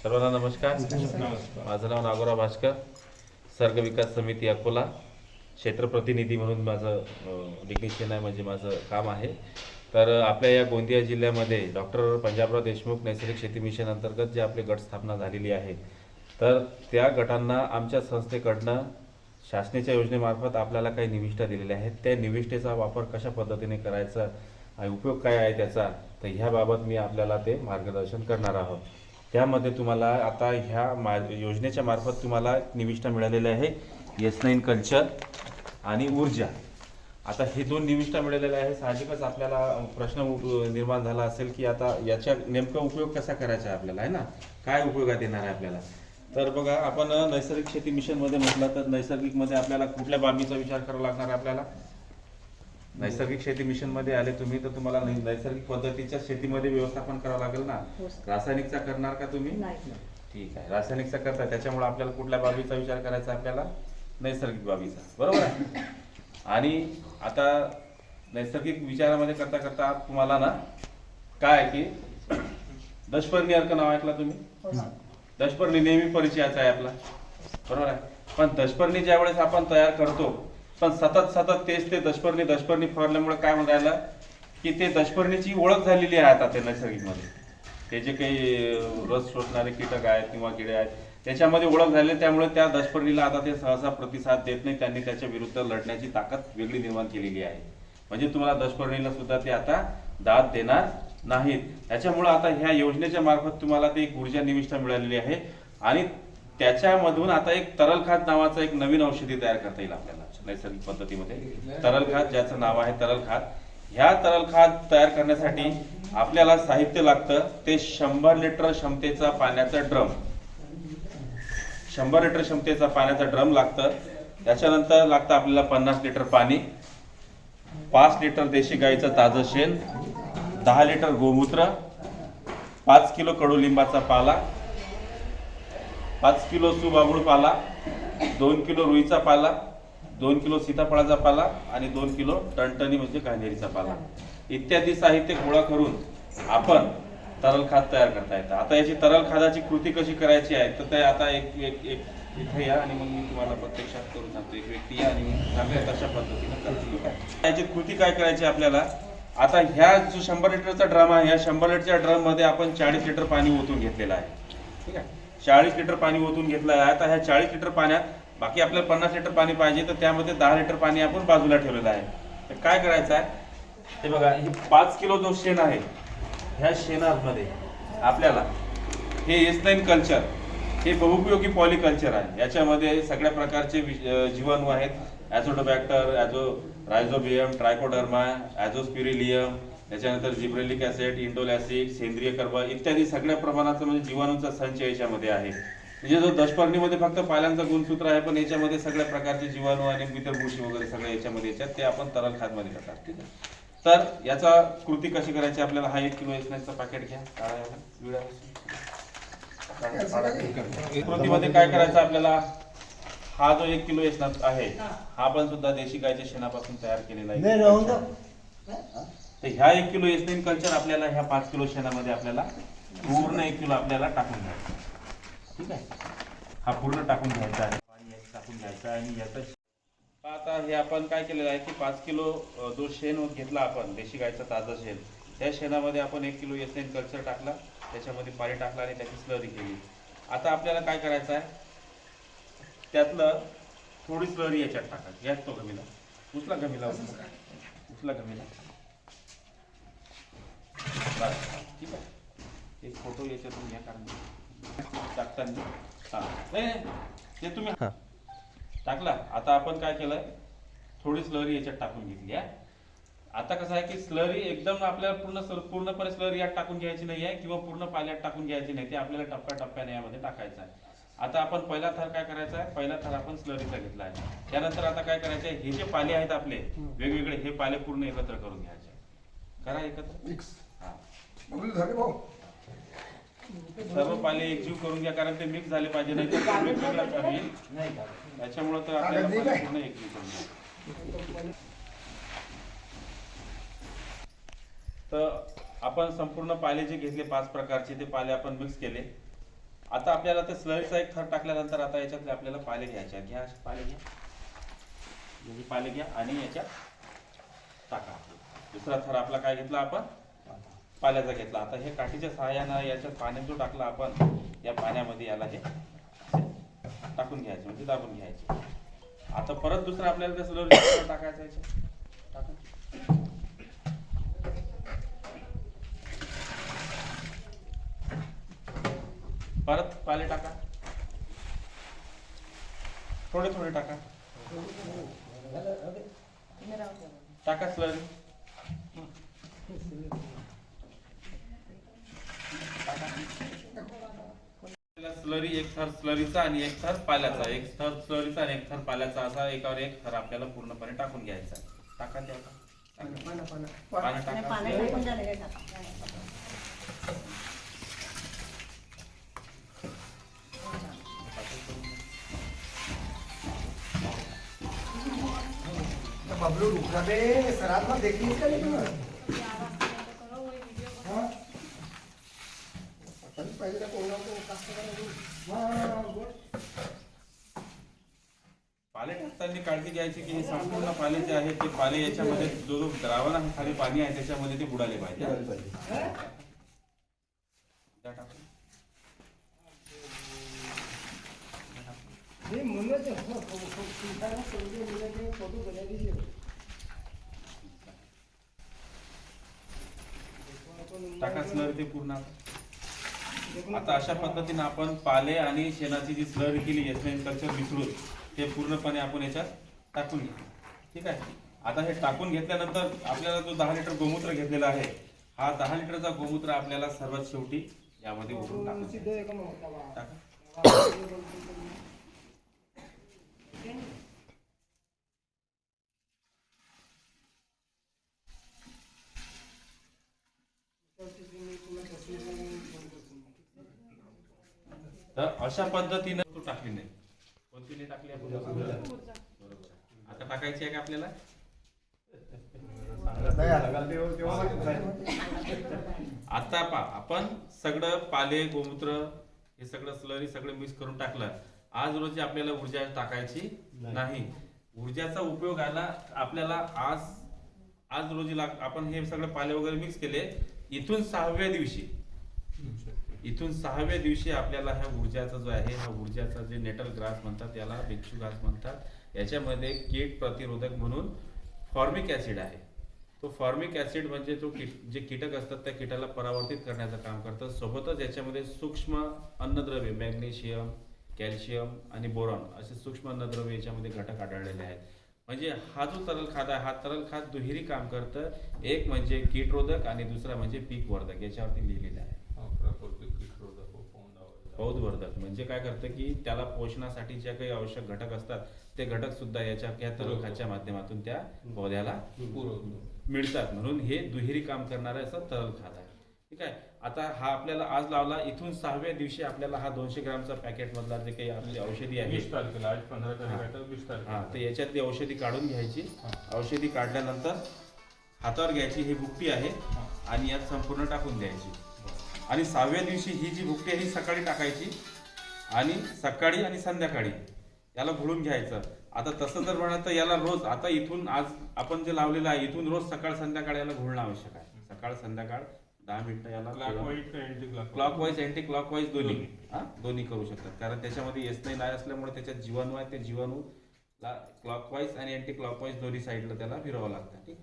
सर्वांना नमस्कार. माझं नाव नागोराव भास्कर, सर्ग विकास समिती अकोला क्षेत्र प्रतिनिधी म्हणून माझं डिग्निशन आहे, म्हणजे माझं काम आहे. तर आपल्या या गोंदिया जिल्ह्यामध्ये डॉक्टर पंजाबराव देशमुख नैसर्गिक शेती मिशन अंतर्गत जे आपले गट स्थापना झालेली आहे, तर त्या गटांना आमच्या संस्थेकडनं शासनाच्या योजनेमार्फत आपल्याला काही निविष्ठा दिलेल्या आहेत. त्या निविष्ठेचा वापर कशा पद्धतीने करायचा आणि उपयोग काय आहे त्याचा, तर ह्याबाबत मी आपल्याला ते मार्गदर्शन करणार आहोत. त्यामध्ये तुम्हाला आता ह्या योजनेच्या मार्फत तुम्हाला निविष्ठा मिळालेल्या आहे S9 कल्चर आणि ऊर्जा. आता हे दोन निविष्ठा मिळालेल्या आहे. साहजिकच आपल्याला प्रश्न निर्माण झाला असेल की आता याचा नेमका उपयोग कसा करायचा आहे आपल्याला, आहे ना, काय उपयोगात येणार आहे आपल्याला. तर बघा, आपण नैसर्गिक शेती मिशनमध्ये म्हटलं तर नैसर्गिकमध्ये आपल्याला कुठल्या बाबीचा विचार करावा लागणार आहे. आपल्याला नैसर्गिक शेती मिशन मध्ये आले तुम्ही, तर तुम्हाला नैसर्गिक पद्धतीच्या शेतीमध्ये व्यवस्थापन करावं लागेल ना. रासायनिकचा करणार का तुम्ही? ठीक आहे, रासायनिकचा करता, त्याच्यामुळे आपल्याला कुठल्या बाबीचा विचार करायचा, आपल्याला नैसर्गिक बाबीचा, बरोबर आहे. आणि आता नैसर्गिक विचारामध्ये करता करता तुम्हाला ना काय की दशपर्णी अर्क नाव ऐकला तुम्ही? दशपर्णी नेहमी परिचयाचा आहे आपला, बरोबर आहे. पण दशपर्णी ज्या वेळेस आपण तयार करतो, पण सतत तेच ते दशपर्णी फवारल्यामुळे काय म्हणून राहिलं की ते दशपर्णीची ओळख झालेली आहे आता ते नैसर्गिकमध्ये. ते जे काही रस शोषणारे कीटक आहेत किंवा किडे आहेत त्याच्यामध्ये ओळख झाली, त्यामुळे त्या दशपर्णीला आता ते सहसा प्रतिसाद देत नाही. त्यांनी त्याच्या विरुद्ध लढण्याची ताकद वेगळी निर्माण केलेली आहे. म्हणजे तुम्हाला दशपर्णीला सुद्धा ते आता दाद देणार नाहीत. त्याच्यामुळे आता ह्या योजनेच्या मार्फत तुम्हाला ते एक ऊर्जा निविष्ठा मिळालेली आहे आणि त्याच्यामधून आता एक तरल खाद नावाचं एक नवीन औषधी तयार करता येईल आपल्याला नैसर्गिक पद्धतीमध्ये. तरल खाद, ज्याचं नाव आहे तरल खाद. ह्या तरल खाद तयार करण्यासाठी आपल्याला साहित्य लागतं ते 100 लिटर क्षमतेचा पाण्याचा ड्रम. 100 लिटर क्षमतेचा पाण्याचा ड्रम लागतं. त्याच्यानंतर लागतं आपल्याला 50 लिटर पाणी, 5 लिटर देशी गाईचं ताजं शेण, 10 लिटर गोमूत्र, 5 किलो कडुलिंबाचा पाला, 5 किलो सुबाबूळ पाला, 2 किलो रुईचा पाला, 2 किलो सीताफळाचा पाला आणि 2 किलो टणटणी म्हणजे कांदेरीचा पाला इत्यादी साहित्य गोळा करून आपण तरल खाद तयार करता येतं. आता याची तरल खादाची कृती कशी करायची आहे, तर ते आता एक इथे या आणि मग मी तुम्हाला प्रत्यक्षात करून सांगतो. एक व्यक्ती या आणि सांगतो कशा पद्धतीने करतो. याची कृती काय करायची आपल्याला. आता ह्या जो 100 लिटरचा ड्रम आहे, या 100 लिटरच्या ड्रम मध्ये आपण 40 लिटर पाणी ओतून घेतलेलं आहे. ठीक आहे, 40 लिटर पाणी ओतून घेतलं आहे. आता ह्या 40 लिटर पाण्यात बाकी आपल्याला 50 लिटर पाणी पाहिजे, तर त्यामध्ये 10 लिटर पाणी आपण बाजूला ठेवलेलं आहे. तर काय करायचं आहे, हे बघा, हे 5 किलो जो शेण आहे, ह्या शेणामध्ये आपल्याला हे S9 कल्चर, हे बहुउपयोगी पॉलिकल्चर आहे. याच्यामध्ये सगळ्या प्रकारचे जीवाणू आहेत. ॲझोटोबॅक्टर, रायझोबियम, ट्रायकोडर्मा, ॲझोस्पिरिलियम, त्याच्यानंतर जिब्रेलिक ऍसिड, इंडोलॅसिक, सेंद्रिय कर्ब इत्यादी सगळ्या प्रमाणाचा म्हणजे जीवाणूंचा संच याच्यामध्ये आहे. म्हणजे जो दशपर्णीमध्ये फक्त पाल्यांचा गुणसूत्र आहे, पण याच्यामध्ये सगळ्या प्रकारचे जीवाणू आणि इतर बुरशी वगैरे सगळे याच्यामध्ये येतात. ते आपण तरल खादमध्ये करतात. ठीक आहे, तर याचा कृती कशी करायची आपल्याला. हा 1 किलो S9चं पॅकेट घ्या. कृतीमध्ये काय करायचं आपल्याला, हा जो 1 किलो S9 आहे, हा पण सुद्धा देशी गायच्या शेणापासून तयार केलेला आहे. तर ह्या 1 किलो S9 कल्चर आपल्याला ह्या 5 किलो शेणामध्ये आपल्याला पूर्ण 1 किलो आपल्याला टाकून घ्यायचं. ठीक आहे, हा पूर्ण टाकून घ्यायचा आहे, पाणी टाकून घ्यायचं आहे. आणि याचं आता हे आपण काय केलेलं आहे की 5 किलो जो शेण घेतला आपण, देशी गायचं ताजं शेण, त्या शेणामध्ये आपण 1 किलो S9 कल्चर टाकला, त्याच्यामध्ये पाणी टाकलं आणि त्याची स्लरी केली. आता आपल्याला काय करायचं आहे, त्यातलं थोडी स्लरी याच्यात टाका. घ्या तो गमीला, उचला गमीला, उचला गमीला. ठीक आहे, एक फोटो याच्यातून घ्या कारण टाकताना. हा, ते तुम्ही टाकला. आता आपण काय केलंय, थोडी स्लरी याच्यात टाकून घेतली आहे. आता कसं आहे की स्लरी एकदम आपल्याला पूर्णपणे स्लरी यात टाकून घ्यायची नाही आहे किंवा पूर्ण पाल्यात टाकून घ्यायची नाही, ते आपल्याला टप्प्याटप्प्याने यामध्ये टाकायचं आहे. आता आपण पहिला थर काय करायचा आहे, पहिला थर आपण स्लरीचा घेतला आहे. त्यानंतर आता काय करायचं आहे, हे जे पाले आहेत आपले वेगवेगळे, हे पाले पूर्ण एकत्र करून घ्यायचे. करा एकत्र. हा, सर्व पाले एकजीव करून घ्या, कारण ते मिक्स झाले पाहिजे, नाही तर वेगवेगळा नाही. त्याच्यामुळे तर आपल्याला पूर्ण एकजीव करून घ्या. तर आपण संपूर्ण पाले जे घेतले 5 प्रकारचे, ते पाले आपण मिक्स केले. आता आपल्याला ते स्लरीचा एक थर टाकल्यानंतर आता याच्यातले आपल्याला पाले घ्यायचे आहेत. घ्या असे पाले घ्या, म्हणजे पाले घ्या आणि याच्यात टाका. दुसरा थर आपला काय घेतला आपण, पाल्याचा घेतला. आता हे काठीच्या सहाय्यानं याच्यात पाण्यात जो टाकला आपण, या पाण्यामध्ये याला हे टाकून घ्यायचे, म्हणजे दाबून घ्यायचे. आता परत दुसरं आपल्याला ते स्लरी टाकायचं याच्यात टाकून. परत पाले टाका, थोडे थोडे टाका, टाका स्लरी. स्लरी एक थर स्लरीचा आणि एक थर पाल्याचा, एक थर स्लरीचा आणि एक थर पाल्याचा, असा एकावर एक थर आपल्याला पूर्णपणे टाकून घ्यायचा. टाका ते पानं टाका. बबलू रुक बे, सरात में देखी इसका नहीं हाँ पहले का कोना को कास्ट करा हां पाले टाकताना काळजी घ्यायची की हे संपूर्ण पाले जे आहेत ते पाले याच्यामध्ये जो जो द्रावण आहे, खाली पाणी आहे त्याच्यामध्ये ते बुडाले पाहिजे. ये मुन्ना जो सुल्तान सोल्जर मिले के फोटो बना दीजिए. टाका स्लरी ते पूर्ण. आता अशा पद्धतीने आपण पाले आणि शेणाची जी स्लरी केली एथेनॉल कल्चर मिसळून ते पूर्णपणे आपण याच्यात टाकून घेऊ. ठीक आहे. आता हे टाकून घेतल्यानंतर आपल्याला जो 10 लिटर गोमूत्र घेतलेला आहे, हा 10 लिटरचा गोमूत्र आपल्याला सर्वात शेवटी यामध्ये ओतून टाका. तर अशा पद्धतीने तू टाकली नाही. कोणती नाही टाकली आपण? बरोबर. आता टाकायची आहे का आपल्याला? आता आपण सगळं पाले गोमूत्र हे सगळं स्लरी सगळं मिक्स करून टाकलं. आज रोजी आपल्याला ऊर्जा टाकायची नाही. ऊर्जाचा उपयोग आला आपल्याला आज रोजी आपण हे सगळं पाले वगैरे मिक्स केले. इथून 6व्या दिवशी आपल्याला ह्या ऊर्जाचा जो आहे, हा ऊर्जाचा जे नेटल ग्रास म्हणतात, याला भिक्षू घास म्हणतात. याच्यामध्ये कीट प्रतिरोधक म्हणून फॉर्मिक ऍसिड आहे. तो फॉर्मिक ऍसिड म्हणजे तो जे कीटक असतात त्या कीटाला परावर्तित करण्याचं काम करतं. सोबतच याच्यामध्ये सूक्ष्म अन्नद्रव्य मॅग्नेशियम, कॅल्शियम आणि बोरॉन असे सूक्ष्म अन्नद्रव्य याच्यामध्ये घटक आढळलेले आहेत. म्हणजे हा जो तरल खाद आहे, हा तरल खाद दुहेरी काम करतं. एक म्हणजे कीटरोधक आणि दुसरा म्हणजे पीक वर्धक. याच्यावरती लिहिलेलं आहे. पौधवर्धक म्हणजे काय करतं की त्याला पोषणासाठी ज्या काही आवश्यक घटक असतात ते घटक सुद्धा याच्या तरल खाद्याच्या माध्यमातून त्या पौद्याला मिळतात. म्हणून हे दुहेरी काम करणारं असं तरल खाद आहे. ठीक आहे. आता हा आपल्याला आज लावला. इथून 6व्या दिवशी आपल्याला हा 200 ग्रामचा पॅकेट मधला जे काही आपली औषधी आहे, 20 तारखेला आज 15 तारखेला 20 तारखेला, तर याच्यातली औषधी काढून घ्यायची. औषधी काढल्यानंतर हातावर घ्यायची. ही भुकटी आहे आणि यात संपूर्ण टाकून द्यायची. आणि 6व्या दिवशी ही जी भुकटी आहे ही सकाळी टाकायची आणि सकाळी आणि संध्याकाळी याला घोळून घ्यायचं. आता तसं जर म्हणाल तर याला रोज, आता इथून आज आपण जे लावलेलं आहे इथून रोज सकाळ संध्याकाळ याला घोळणं आवश्यक आहे. सकाळ संध्याकाळ 10 मिनिटं याला क्लॉकवाईज अँटी क्लॉकवाईज दोन्ही करू शकतात. कारण त्याच्यामध्ये एस नाही असल्यामुळे त्याच्यात जीवाणू आहे. ते जीवाणूला क्लॉकवाईज आणि अँटी क्लॉकवाईज दोन्ही साईडला त्याला फिरवावं लागतं. ठीक.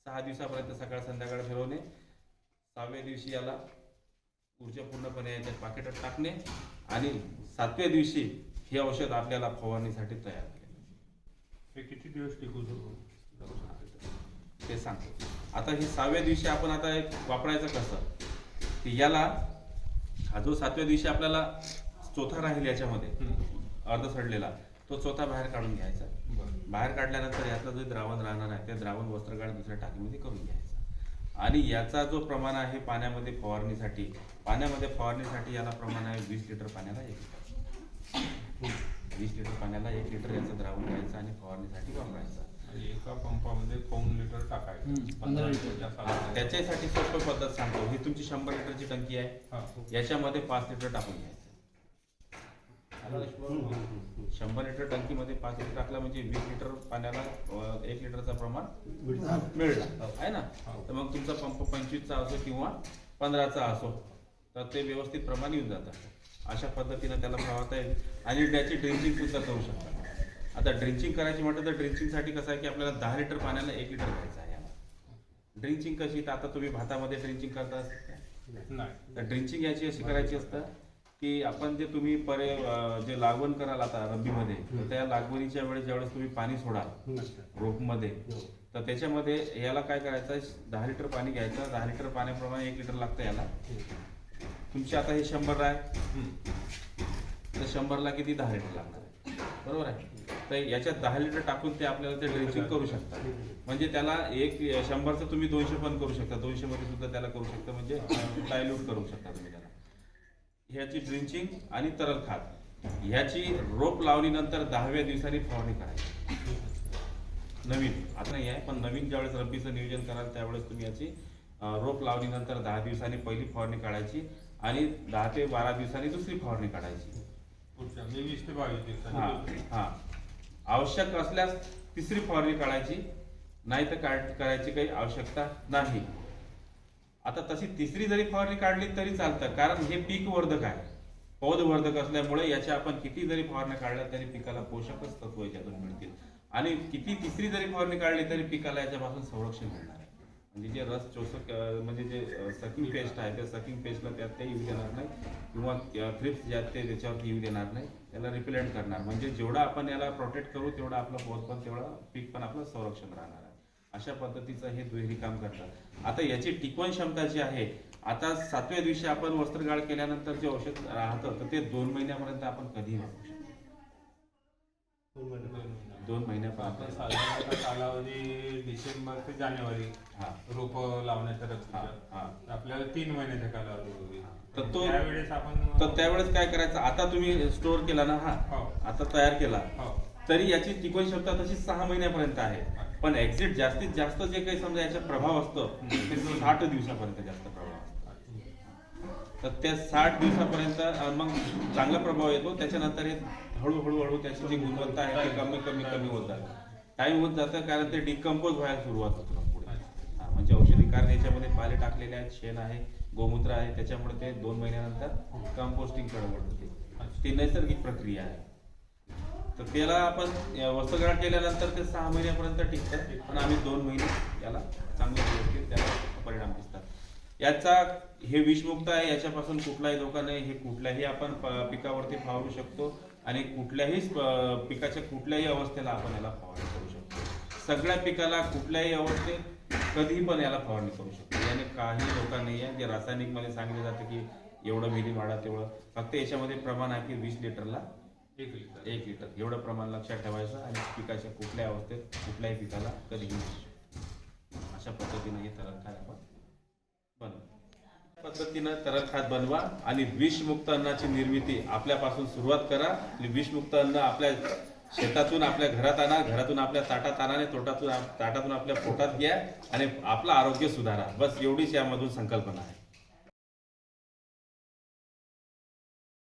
6 दिवसापर्यंत सकाळ संध्याकाळ फिरवणे. 6व्या दिवशी याला ऊर्जा पूर्णपणे याच्यात पाकिटात टाकणे आणि 7व्या दिवशी हे औषध आपल्याला फवारणीसाठी तयार केले. हे किती दिवस टिकू शकतो ते सांगतो. आता हे 6व्या दिवशी आपण आता एक वापरायचं कसं, की याला हा जो 7व्या दिवशी आपल्याला चोथा राहील याच्यामध्ये अर्ध सडलेला, तो चोथा बाहेर काढून घ्यायचा. बाहेर काढल्यानंतर यातलं जे द्रावण राहणार आहे ते द्रावण वस्त्रगाळ दुसऱ्या टाकीमध्ये करून घ्यायचं. आणि याचा जो प्रमाण आहे पाण्यामध्ये फवारणीसाठी याला प्रमाण आहे 20 लिटर पाण्याला 1 लिटर. 20 लिटर पाण्याला 1 लिटर याचं द्रावण घ्यायचं आणि फवारणीसाठी वापरायचं. एका पंपामध्ये 1 लिटर टाकायचं. 15 लिटर. त्याच्यासाठी सोपी पद्धत सांगतो. ही तुमची 100 लिटरची टंकी आहे, याच्यामध्ये 5 लिटर टाकून घ्यायचं. 100 लिटर टंकीमध्ये 5 लिटर टाकला म्हणजे 20 लिटर पाण्याला 1 लिटरचं प्रमाण मिळलं आहे ना. तर मग तुमचा पंप 25चा असो किंवा 15चा असो तर ते व्यवस्थित प्रमाण येऊन जातं. अशा पद्धतीनं त्याला फवारता येईल आणि त्याची ड्रिंचिंग सुद्धा करू शकता. आता ड्रिंचिंग करायची म्हटलं तर ड्रिंचिंगसाठी कसं आहे की आपल्याला 10 लिटर पाण्याला 1 लिटर घ्यायचं आहे. ड्रिंचिंग कशी तर आता तुम्ही भातामध्ये ड्रिंचिंग करता नाही. तर ड्रिंचिंग याची अशी करायची असतं की आपण जे तुम्ही जे लागवण कराल आता रब्बीमध्ये तर त्या लागवणीच्या वेळेस ज्यावेळेस तुम्ही पाणी सोडाल रोपमध्ये तर त्याच्यामध्ये याला काय करायचं 10 लिटर पाणी घ्यायचं. 10 लिटर पाण्याप्रमाणे 1 लिटर लागतं याला. तुमचे आता हे 100 आहे तर 100ला किती 10 लिटर लागणार आहे बरोबर आहे. तर याच्यात 10 लिटर टाकून ते आपल्याला ते ड्रिंचिंग करू शकता. म्हणजे त्याला 100चं तुम्ही 200 पण करू शकता. 200 मध्ये सुद्धा त्याला करू शकता म्हणजे डायल्यूट करू शकता तुम्ही त्याला. ह्याची ड्रिंचिंग आणि तरल खात ह्याची रोप लावणीनंतर 10व्या दिवसांनी फवारणी करायची. नवीन आता नाही आहे पण नवीन ज्यावेळेस रब्बीचं नियोजन कराल त्यावेळेस तुम्ही याची रोप लावणीनंतर 10 दिवसांनी पहिली फवारणी काढायची आणि 10 ते 12 दिवसांनी दुसरी फवारणी काढायची. पुढच्या 20 ते 22 दिवसांनी. हा आवश्यक असल्यास तिसरी फवारणी काढायची नाही तर करायची काही आवश्यकता नाही. आता तशी तिसरी जरी फवारणी काढली तरी चालतं कारण हे पीक वर्धक आहे. पौधवर्धक असल्यामुळे याच्या आपण किती जरी फवारण्या काढल्या तरी पिकाला पोषकच तत्व याच्यातून मिळतील आणि किती तिसरी जरी फवारणी काढली तरी पिकाला याच्यापासून संरक्षण मिळणार आहे. म्हणजे जे रस चोषक म्हणजे जे सकिंग पेस्ट आहे त्या सकिंग पेस्टला त्यात ते येऊ देणार नाही किंवा थ्रिप्स जे आहेत ते त्याच्यावरती येऊ देणार नाही. त्याला रिपेलेंट करणार म्हणजे जेवढा आपण याला प्रोटेक्ट करू तेवढा आपला पौध पण तेवढा पीक पण आपलं संरक्षण राहणार आहे. अशा पद्धतीचं हे दुहेरी काम करतात. आता याची टिकवण क्षमता जी आहे आता 7व्या दिवशी आपण वस्त्रगाळ केल्यानंतर जे औषध राहतं तर ते 2 महिन्यापर्यंत आपण कधीही वापरू शकतो. 2 महिन्यापर्यंत साधारणतः कालावधी डिसेंबर ते जानेवारी रोप लावण्याचा रब्बीचा आपल्याला 3 महिन्याचा कालावधी होईल. तर तो त्यावेळेस त्यावेळेस काय करायचं आता तुम्ही स्टोअर केला ना आता तयार केला तरी याची टिकवण क्षमता तशी 6 महिन्यापर्यंत आहे. पण एक्झिट जास्तीत जास्त जे काही समजा याचा प्रभाव असतो ते 60 दिवसापर्यंत जास्त प्रभाव असतो. तर त्या 60 दिवसापर्यंत मग चांगला प्रभाव येतो. त्याच्यानंतर हे हळूहळू त्याची जी गुणवत्ता आहे ती कमी होत जाते. टाइम होत जातं कारण ते डिकम्पोज व्हायला सुरुवात होतो पुढे. म्हणजे औषधी कारण याच्यामध्ये पाले टाकलेले आहेत शेण आहे गोमूत्र आहे त्याच्यामुळे ते 2 महिन्यानंतर कंपोस्टिंग कडे वळते. ती नैसर्गिक प्रक्रिया आहे. तर त्याला आपण वस्त्रगाळ केल्यानंतर ते 6 महिन्यापर्यंत टिकतं पण आम्ही 2 महिने याला चांगल्या व्यवस्थित त्याला परिणाम दिसतात. याचा हे विषमुक्त आहे याच्यापासून कुठलाही धोका नाही. हे कुठल्याही आपण पिकावरती फवारू शकतो आणि कुठल्याही पिकाच्या कुठल्याही अवस्थेला आपण याला फवारणी करू शकतो. सगळ्या पिकाला कुठल्याही अवस्थेत कधीही पण याला फवारणी करू शकतो. याने काही धोका नाही आहे. जे रासायनिक मध्ये सांगितलं जातं की एवढं मिली माडा तेवढं फक्त याच्यामध्ये प्रमाण आहे की 20 लिटरला 1 लिटर एवढं प्रमाण लक्षात ठेवायचं आणि पिकाच्या कुठल्या अवस्थेत कुठल्याही पिकाला कधीही अशा पद्धतीने हे तरल खात आपण बनवा. पद्धतीनं तरल खात बनवा आणि विषमुक्त अन्नाची निर्मिती आपल्यापासून सुरुवात करा. विषमुक्त अन्न आपल्या शेतातून आपल्या घरात आणा, घरातून आपल्या ताटात आणा, ताटातून आपल्या पोटात घ्या आणि आपलं आरोग्य सुधारा. बस एवढीच यामधून संकल्पना आहे.